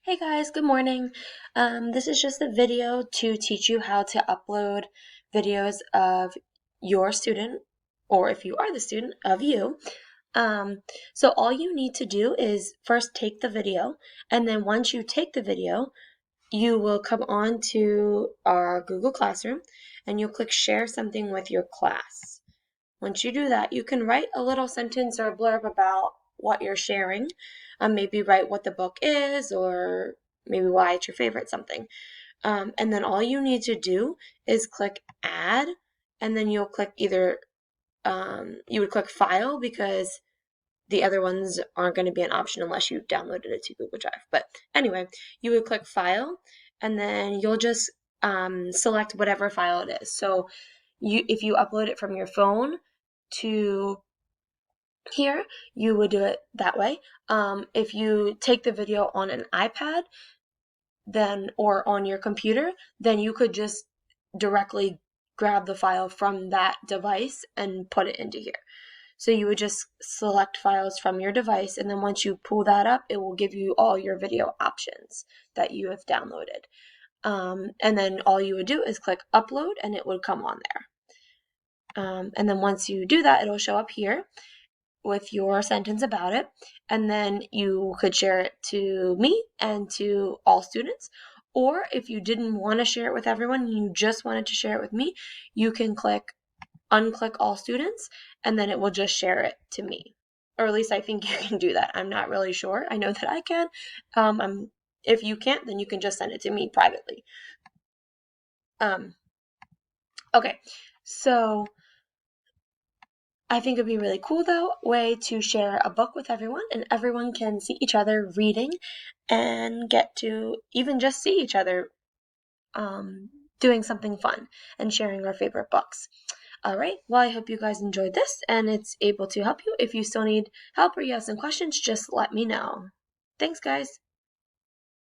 Hey guys, good morning. This is just a video to teach you how to upload videos of your student, or if you are the student, of you. Um, so all you need to do is first take the video, and then once you take the video, you will come on to our Google Classroom, and you'll click Share Something with Your Class. Once you do that, you can write a little sentence or a blurb about what you're sharing. Maybe write what the book is or maybe why it's your favorite something. And then all you need to do is click add, and then you'll click either, you would click file because the other ones aren't going to be an option unless you downloaded it to Google Drive. But anyway, you would click file, and then you'll just select whatever file it is. So if you upload it from your phone to here, you would do it that way. If you take the video on an iPad, then or on your computer, then you could just directly grab the file from that device and put it into here. So you would just select files from your device, and then once you pull that up, it will give you all your video options that you have downloaded. And then all you would do is click upload, and it would come on there. And then once you do that, it'll show up here with your sentence about it, and then you could share it to me and to all students. Or if you didn't want to share it with everyone, you just wanted to share it with me, you can unclick all students, and then it will just share it to me. Or at least I think you can do that. I'm not really sure. I know that I can. If you can't, then you can just send it to me privately. Okay, so I think it'd be a really cool, though, way to share a book with everyone, and everyone can see each other reading and get to even just see each other doing something fun and sharing our favorite books. All right, well, I hope you guys enjoyed this and it's able to help you. If you still need help or you have some questions, just let me know. Thanks, guys.